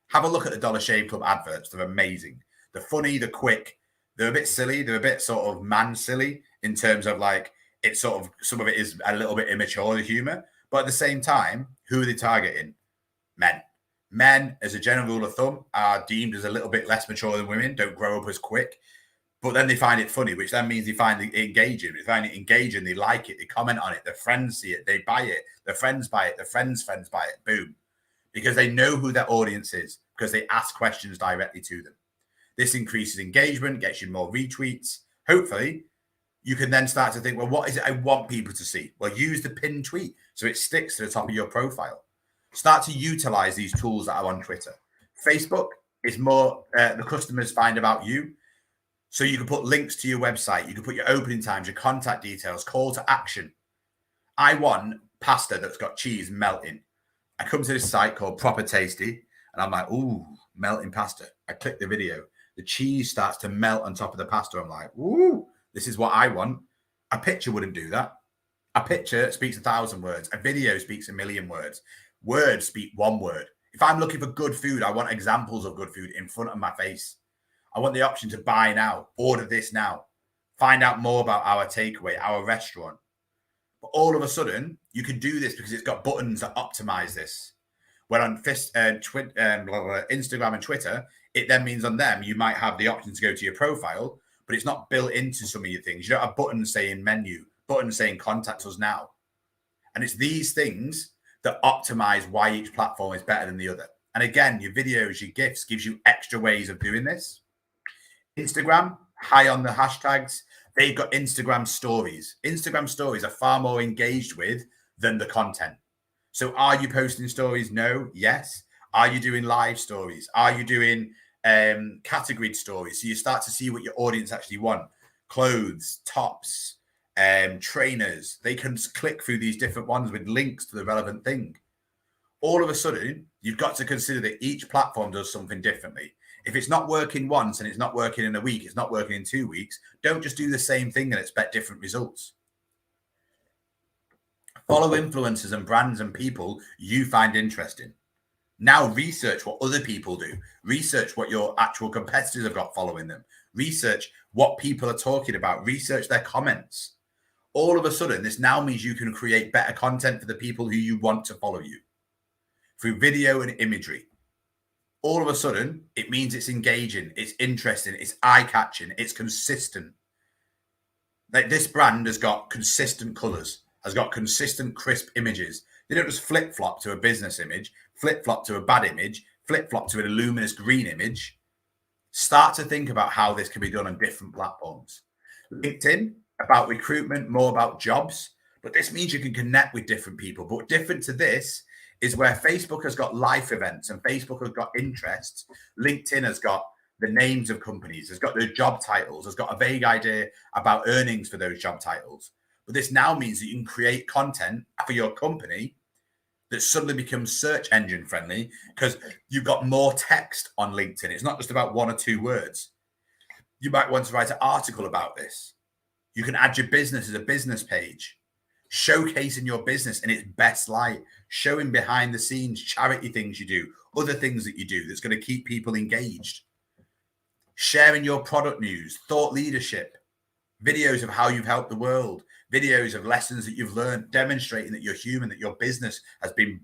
Have a look at the Dollar Shave Club adverts. They're amazing. They're funny, they're quick, they're a bit silly, they're a bit sort of man silly in terms of like, it's sort of, some of it is a little bit immature, the humor, but at the same time, who are they targeting? Men. Men, as a general rule of thumb, are deemed as a little bit less mature than women, don't grow up as quick, but then they find it funny, which then means they find it engaging. They find it engaging, they like it, they comment on it, their friends see it, they buy it, their friends buy it, their friends' friends buy it, boom. Because they know who their audience is, because they ask questions directly to them. This increases engagement, gets you more retweets. Hopefully, you can then start to think, well, what is it I want people to see? Well, use the pinned tweet so it sticks to the top of your profile. Start to utilize these tools that are on Twitter. Facebook is more the customers find about you. So you can put links to your website. You can put your opening times, your contact details, call to action. I want pasta that's got cheese melting. I come to this site called Proper Tasty, and I'm like, ooh, melting pasta. I click the video. The cheese starts to melt on top of the pasta. I'm like, ooh, this is what I want. A picture wouldn't do that. A picture speaks 1,000 words. A video speaks 1,000,000 words. Words speak one word. If I'm looking for good food, I want examples of good food in front of my face. I want the option to buy now, order this now, find out more about our takeaway, our restaurant. But all of a sudden, you can do this because it's got buttons that optimize this. Where on Instagram and Twitter, it then means on them, you might have the option to go to your profile, but it's not built into some of your things. You don't have buttons saying menu, buttons saying contact us now. And it's these things that optimize why each platform is better than the other. And again, your videos, your GIFs gives you extra ways of doing this. Instagram, high on the hashtags. They've got Instagram stories. Instagram stories are far more engaged with than the content. So are you posting stories? No. Yes. Are you doing live stories? Are you doing categorized stories? So you start to see what your audience actually want. Clothes, tops, trainers. They can click through these different ones with links to the relevant thing. All of a sudden, you've got to consider that each platform does something differently. If it's not working once and it's not working in a week, it's not working in 2 weeks, don't just do the same thing and expect different results. Follow influencers and brands and people you find interesting. Now research what other people do. Research what your actual competitors have got following them. Research what people are talking about. Research their comments. All of a sudden, this now means you can create better content for the people who you want to follow you through video and imagery. All of a sudden, it means it's engaging, it's interesting, it's eye-catching, it's consistent. Like this brand has got consistent colors, has got consistent, crisp images. They don't just flip-flop to a business image, flip-flop to a bad image, flip-flop to a luminous green image. Start to think about how this can be done on different platforms. LinkedIn, about recruitment, more about jobs. But this means you can connect with different people. But different to this is where Facebook has got life events and Facebook has got interests. LinkedIn has got the names of companies, has got their job titles, has got a vague idea about earnings for those job titles. But this now means that you can create content for your company that suddenly becomes search engine friendly because you've got more text on LinkedIn. It's not just about 1 or 2 words. You might want to write an article about this. You can add your business as a business page, showcasing your business in its best light, showing behind the scenes charity things you do, other things that you do that's going to keep people engaged, sharing your product news, thought leadership, videos of how you've helped the world, videos of lessons that you've learned, demonstrating that you're human, that your business has been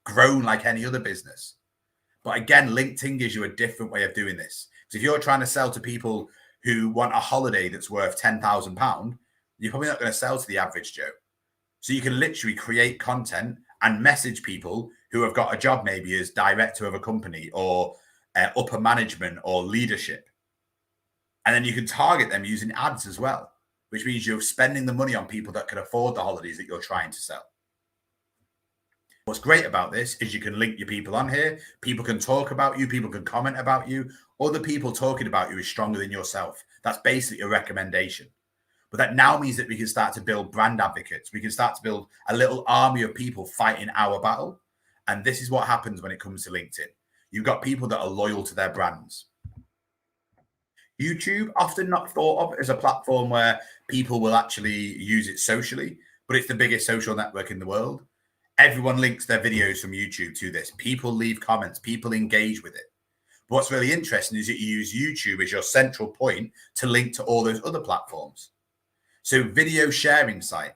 grown like any other business. But again, LinkedIn gives you a different way of doing this. So if you're trying to sell to people who want a holiday that's worth £10,000, you're probably not going to sell to the average Joe. So you can literally create content and message people who have got a job maybe as director of a company or upper management or leadership. And then you can target them using ads as well, which means you're spending the money on people that can afford the holidays that you're trying to sell. What's great about this is you can link your people on here. People can talk about you. People can comment about you. Other people talking about you is stronger than yourself. That's basically a recommendation. But that now means that we can start to build brand advocates. We can start to build a little army of people fighting our battle. And this is what happens when it comes to LinkedIn. You've got people that are loyal to their brands. YouTube, often not thought of as a platform where people will actually use it socially, but it's the biggest social network in the world. Everyone links their videos from YouTube to this. People leave comments, people engage with it. But what's really interesting is that you use YouTube as your central point to link to all those other platforms. So video sharing site,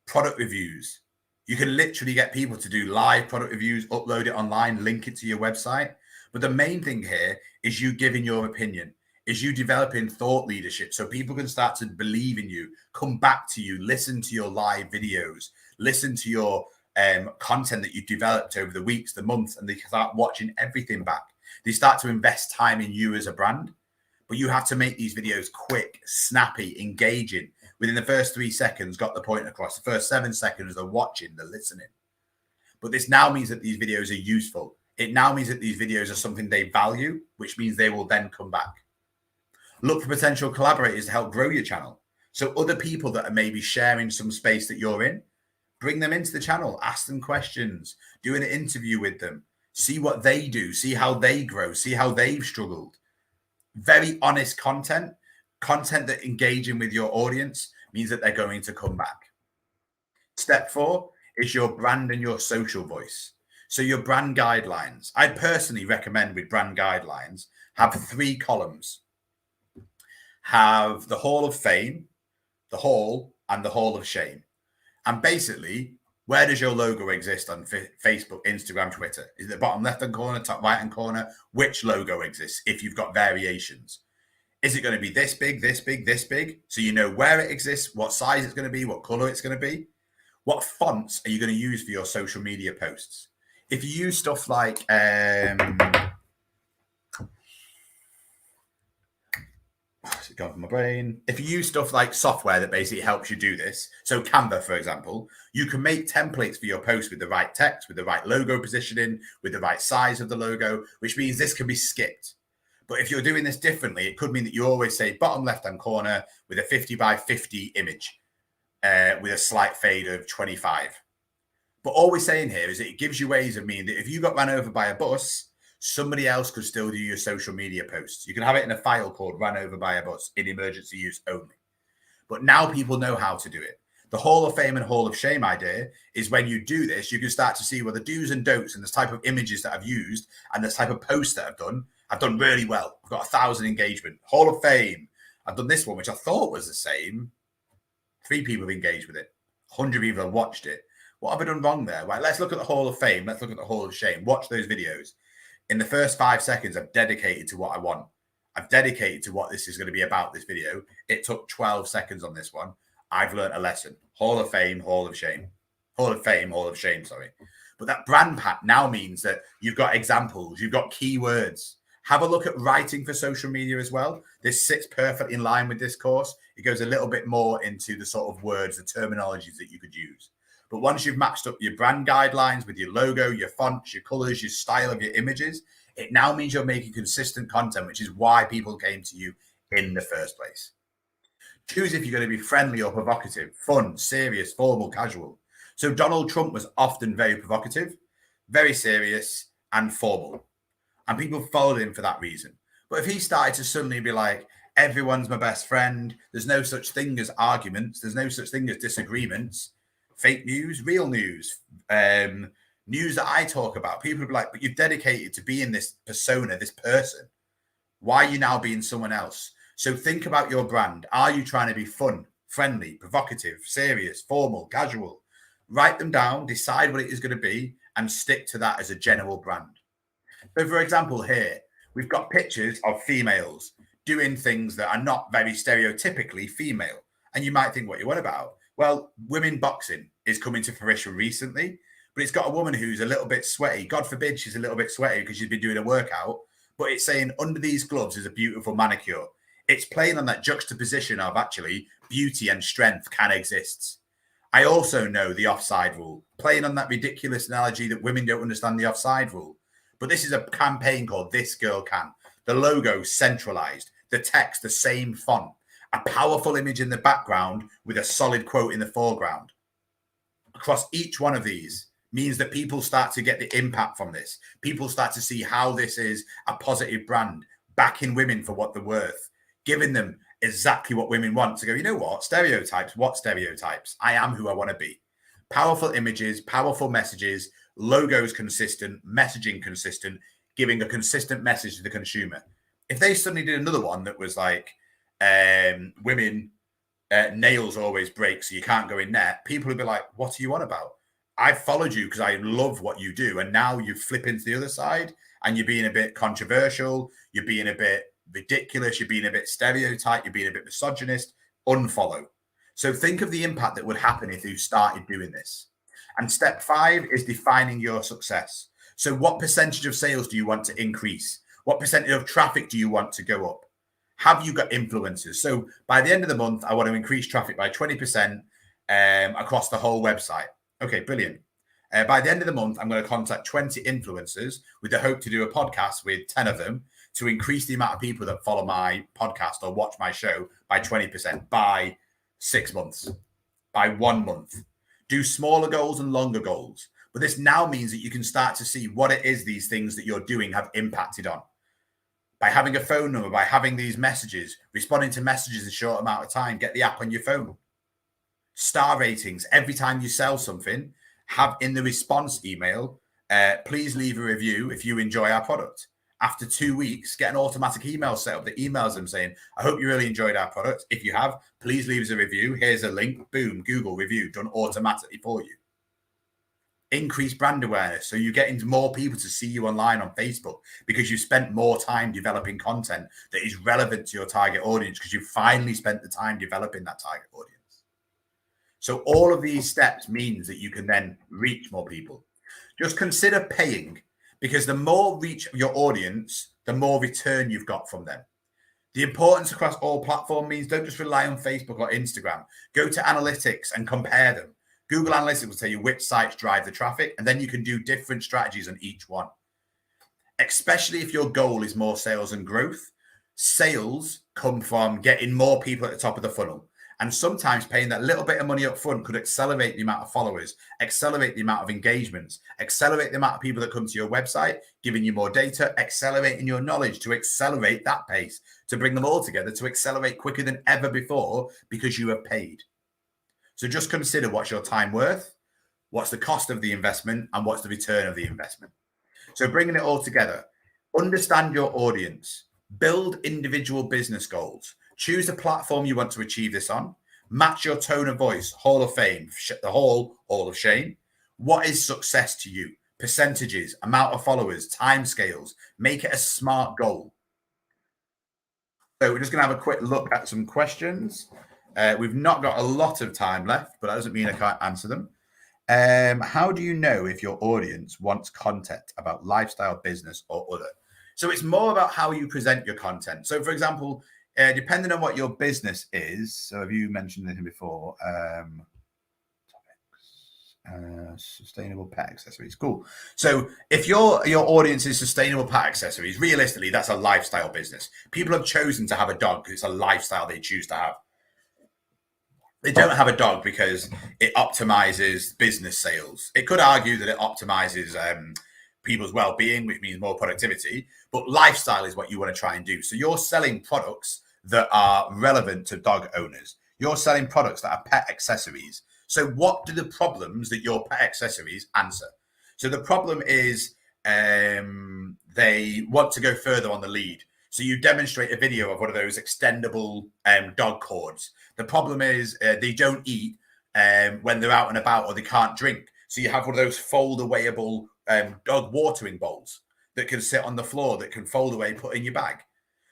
product reviews. You can literally get people to do live product reviews, upload it online, link it to your website. But the main thing here is you giving your opinion, is you developing thought leadership so people can start to believe in you, come back to you, listen to your live videos, listen to your content that you've developed over the weeks, the months, and they start watching everything back. They start to invest time in you as a brand. But you have to make these videos quick, snappy, engaging. Within the first 3 seconds, got the point across. The first 7 seconds, they're watching, they're listening. But this now means that these videos are useful. It now means that these videos are something they value, which means they will then come back. Look for potential collaborators to help grow your channel. So other people that are maybe sharing some space that you're in, bring them into the channel, ask them questions, do an interview with them, see what they do, see how they grow, see how they've struggled. Very honest content that engaging with your audience means that they're going to come back. Step 4 is your brand and your social voice. So your brand guidelines. I personally recommend with brand guidelines have 3 columns. Have the Hall of Fame, the Hall, and the Hall of Shame. And basically, where does your logo exist on Facebook, Instagram, Twitter? Is it the bottom left-hand corner, top right-hand corner? Which logo exists if you've got variations? Is it going to be this big, this big, this big? So you know where it exists, what size it's going to be, what color it's going to be. What fonts are you going to use for your social media posts? If you use stuff like it's gone from my brain. If you use stuff like software that basically helps you do this, so Canva, for example, you can make templates for your post with the right text, with the right logo positioning, with the right size of the logo, which means this can be skipped. But if you're doing this differently, it could mean that you always say bottom left-hand corner with a 50 by 50 image with a slight fade of 25. But all we're saying here is that it gives you ways of meaning that if you got ran over by a bus, somebody else could still do your social media posts. You can have it in a file called ran over by a bus in emergency use only. But now people know how to do it. The Hall of Fame and Hall of Shame idea is when you do this, you can start to see, well, the do's and don'ts and the type of images that I've used and the type of posts that I've done really well. I've got 1,000 engagement. Hall of Fame. I've done this one, which I thought was the same. 3 people have engaged with it. 100 people have watched it. What have I done wrong there? Right, let's look at the Hall of Fame. Let's look at the Hall of Shame. Watch those videos. In the first 5 seconds, I've dedicated to what I want. I've dedicated to what this is going to be about, this video. It took 12 seconds on this one. I've learned a lesson. Hall of Fame, Hall of Shame. Hall of Fame, Hall of Shame, sorry. But that brand pack now means that you've got examples, you've got keywords. Have a look at writing for social media as well. This sits perfectly in line with this course. It goes a little bit more into the sort of words, the terminologies that you could use. But once you've matched up your brand guidelines with your logo, your fonts, your colors, your style of your images, it now means you're making consistent content, which is why people came to you in the first place. Choose if you're going to be friendly or provocative, fun, serious, formal, casual. So Donald Trump was often very provocative, very serious, and formal. And people followed him for that reason. But if he started to suddenly be like, everyone's my best friend, there's no such thing as arguments, there's no such thing as disagreements, fake news, real news, news that I talk about, people will be like, but you've dedicated to being this persona, this person. Why are you now being someone else? So think about your brand. Are you trying to be fun, friendly, provocative, serious, formal, casual? Write them down, decide what it is going to be, and stick to that as a general brand. So, for example, here, we've got pictures of females doing things that are not very stereotypically female. And you might think, what you want about? Well, women boxing is coming to fruition recently, but it's got a woman who's a little bit sweaty. God forbid she's a little bit sweaty because she's been doing a workout, but it's saying under these gloves is a beautiful manicure. It's playing on that juxtaposition of actually beauty and strength can exist. I also know the offside rule, playing on that ridiculous analogy that women don't understand the offside rule. But this is a campaign called This Girl Can. The logo centralized, the text the same font, a powerful image in the background with a solid quote in the foreground. Across each one of these means that people start to get the impact from this. People start to see how this is a positive brand, backing women for what they're worth, giving them exactly what women want to go, you know what? Stereotypes, what stereotypes? I am who I want to be. Powerful images, powerful messages, logos consistent, messaging consistent, giving a consistent message to the consumer. If they suddenly did another one that was like women, nails always break, so you can't go in there, people would be like, what are you on about? I followed you because I love what you do. And now you flip into the other side and you're being a bit controversial. You're being a bit ridiculous. You're being a bit stereotyped. You're being a bit misogynist. Unfollow. So think of the impact that would happen if you started doing this. And step 5 is defining your success. So what percentage of sales do you want to increase? What percentage of traffic do you want to go up? Have you got influencers? So by the end of the month, I want to increase traffic by 20% across the whole website. Okay, brilliant. By the end of the month, I'm going to contact 20 influencers with the hope to do a podcast with 10 of them to increase the amount of people that follow my podcast or watch my show by 20% by 6 months, by 1 month. Do smaller goals and longer goals. But this now means that you can start to see what it is these things that you're doing have impacted on. By having a phone number, by having these messages, responding to messages in a short amount of time, get the app on your phone. star ratings. Every time you sell something, have in the response email, please leave a review if you enjoy our product. After 2 weeks, get an automatic email set up that emails them saying, I hope you really enjoyed our product. If you have, please leave us a review. Here's a link. Boom, Google review done automatically for you. Increase brand awareness. So you're getting more people to see you online on Facebook because you've spent more time developing content that is relevant to your target audience because you finally spent the time developing that target audience. So all of these steps means that you can then reach more people. Just consider paying, because the more reach of your audience, the more return you've got from them. The importance across all platforms means don't just rely on Facebook or Instagram. Go to analytics and compare them. Google Analytics will tell you which sites drive the traffic, and then you can do different strategies on each one. Especially if your goal is more sales and growth. Sales come from getting more people at the top of the funnel. And sometimes paying that little bit of money up front could accelerate the amount of followers, accelerate the amount of engagements, accelerate the amount of people that come to your website, giving you more data, accelerating your knowledge to accelerate that pace, to bring them all together, to accelerate quicker than ever before because you have paid. So just consider what's your time worth, what's the cost of the investment, and what's the return of the investment. So bringing it all together, understand your audience, build individual business goals, choose a platform you want to achieve this on, match your tone of voice, Hall of Fame, the Hall of Shame. What is success to you? Percentages, amount of followers, timescales. Make it a smart goal. So we're just going to have a quick look at some questions. We've not got a lot of time left, but that doesn't mean I can't answer them. How do you know if your audience wants content about lifestyle, business, or other? So it's more about how you present your content. So, for example, depending on what your business is, so have you mentioned anything before? Sustainable pet accessories. Cool. So if your audience is sustainable pet accessories, realistically, that's a lifestyle business. People have chosen to have a dog because it's a lifestyle they choose to have. They don't have a dog because it optimizes business sales. It could argue that it optimizes people's well-being, which means more productivity, but lifestyle is what you want to try and do. So you're selling products that are relevant to dog owners. You're selling products that are pet accessories. So what do the problems that your pet accessories answer? So the problem is they want to go further on the lead. So you demonstrate a video of one of those extendable dog cords. The problem is they don't eat when they're out and about, or they can't drink. So you have one of those fold-awayable dog watering bowls that can sit on the floor, that can fold away, put in your bag.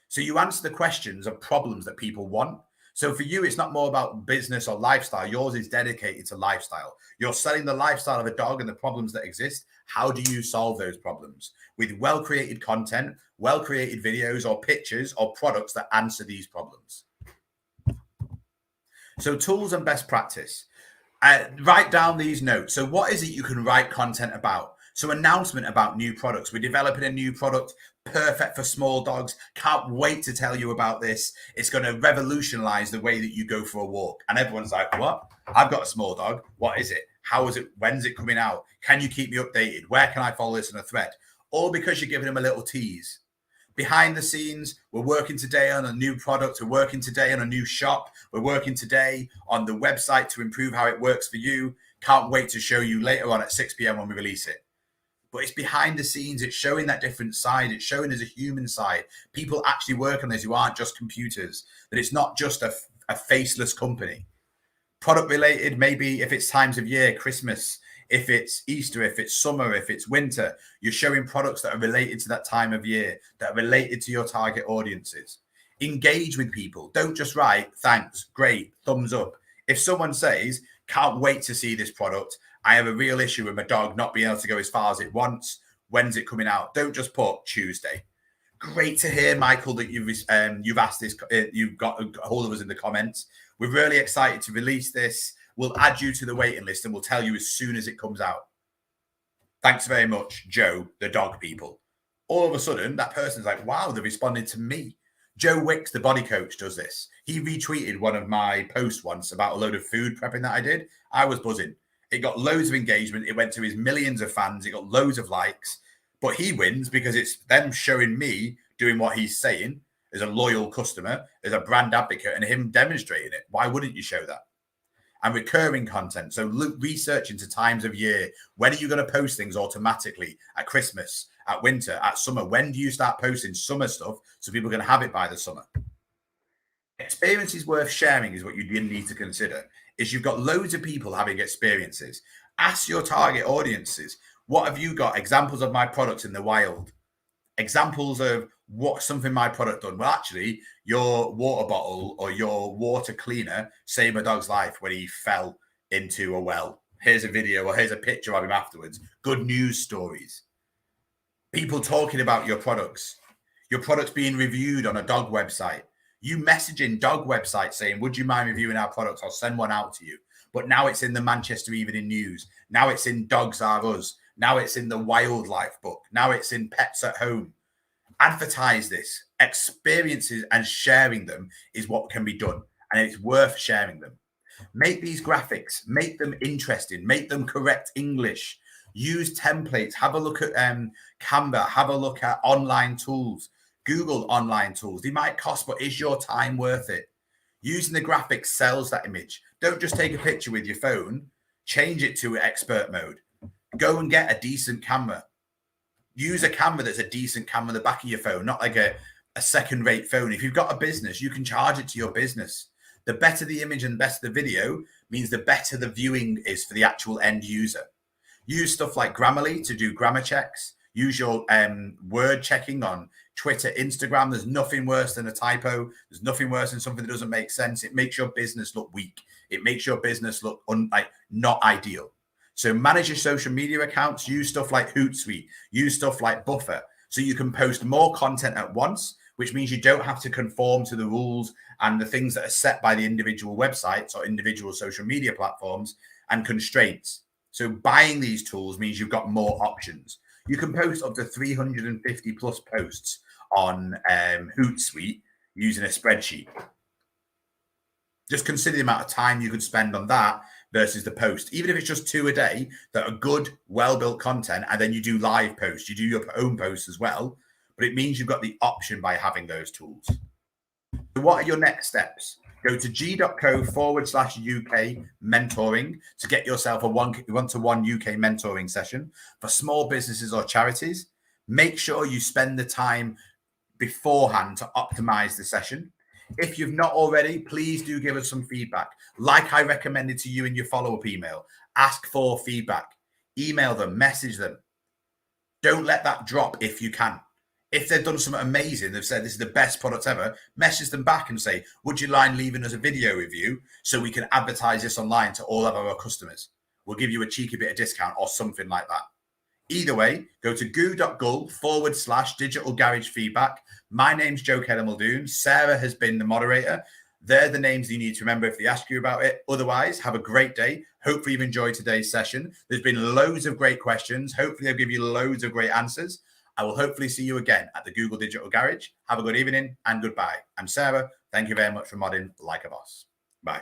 So you answer the questions of problems that people want. So for you, it's not more about business or lifestyle. Yours is dedicated to lifestyle. You're selling the lifestyle of a dog and the problems that exist. How do you solve those problems? With well-created content, well-created videos or pictures or products that answer these problems. So tools and best practice. Write down these notes. So what is it you can write content about? So announcement about new products. We're developing a new product, perfect for small dogs. Can't wait to tell you about this. It's going to revolutionize the way that you go for a walk. And everyone's like, what? I've got a small dog. What is it? How is it? When's it coming out? Can you keep me updated? Where can I follow this in a thread? All because you're giving them a little tease. Behind the scenes, we're working today on a new product. We're working today on a new shop. We're working today on the website to improve how it works for you. Can't wait to show you later on at 6 p.m. when we release it. But it's behind the scenes. It's showing that different side. It's showing there's a human side. People actually work on this who aren't just computers, that it's not just a faceless company. Product related, maybe if it's times of year, Christmas, if it's Easter, if it's summer, if it's winter, you're showing products that are related to that time of year, that are related to your target audiences. Engage with people. Don't just write, thanks, great, thumbs up. If someone says, can't wait to see this product, I have a real issue with my dog not being able to go as far as it wants, when's it coming out? Don't just put Tuesday. Great to hear, Michael, that you've asked this, you've got a hold of us in the comments. We're really excited to release this. We'll add you to the waiting list and we'll tell you as soon as it comes out. Thanks very much, Joe, the dog people. All of a sudden, that person's like, wow, they responded to me. Joe Wicks, the body coach, does this. He retweeted one of my posts once about a load of food prepping that I did. I was buzzing. It got loads of engagement. It went to his millions of fans. It got loads of likes. But he wins because it's them showing me doing what he's saying as a loyal customer, as a brand advocate, and him demonstrating it. Why wouldn't you show that? and recurring content. So look, research into times of year. When are you going to post things automatically? At Christmas, at winter, at summer? When do you start posting summer stuff so people can have it by the summer? Experiences worth sharing is what you need to consider. Is you've got loads of people having experiences. Ask your target audiences, what have you got? Examples of my products in the wild. Examples of what something my product done. Well, actually, your water bottle or your water cleaner saved my dog's life when he fell into a well. Here's a video or here's a picture of him afterwards. Good news stories. People talking about your products being reviewed on a dog website. You messaging dog websites saying, would you mind reviewing our products? I'll send one out to you. But now it's in the Manchester Evening News. Now it's in Dogs Are Us. Now it's in the Wildlife book. Now it's in Pets at Home. Advertise this. Experiences and sharing them is what can be done. And it's worth sharing them. Make these graphics. Make them interesting. Make them correct English. Use templates. Have a look at Canva. Have a look at online tools. Google online tools. They might cost, but is your time worth it? Using the graphics sells that image. Don't just take a picture with your phone. Change it to expert mode. Go and get a decent camera. Use a camera that's a decent camera in the back of your phone, not like a second-rate phone. If you've got a business, you can charge it to your business. The better the image and the better the video means the better the viewing is for the actual end user. Use stuff like Grammarly to do grammar checks. Use your word checking on Twitter, Instagram. There's nothing worse than a typo. There's nothing worse than something that doesn't make sense. It makes your business look weak. It makes your business look not ideal. So manage your social media accounts. Use stuff like Hootsuite. Use stuff like Buffer so you can post more content at once, which means you don't have to conform to the rules and the things that are set by the individual websites or individual social media platforms and constraints. So buying these tools means you've got more options. You can post up to 350 plus posts on Hootsuite using a spreadsheet. Just consider the amount of time you could spend on that versus the post. Even if it's just 2 a day that are good, well-built content, and then you do live posts, you do your own posts as well, but it means you've got the option by having those tools. So what are your next steps? Go to g.co/UK mentoring to get yourself a one-to-one UK mentoring session for small businesses or charities. Make sure you spend the time beforehand to optimize the session. If you've not already, please do give us some feedback. Like I recommended to you in your follow-up email, ask for feedback. Email them, message them. Don't let that drop if you can. If they've done something amazing, they've said this is the best product ever, message them back and say, would you mind leaving us a video review so we can advertise this online to all of our customers? We'll give you a cheeky bit of discount or something like that. Either way, go to goo.gul/digital garage feedback. My name's Joe Keller Muldoon. Sarah has been the moderator. They're the names you need to remember if they ask you about it. Otherwise, have a great day. Hopefully you've enjoyed today's session. There's been loads of great questions. Hopefully I'll give you loads of great answers. I will hopefully see you again at the Google Digital Garage. Have a good evening and goodbye. I'm Sarah. Thank you very much for modding like a boss. Bye.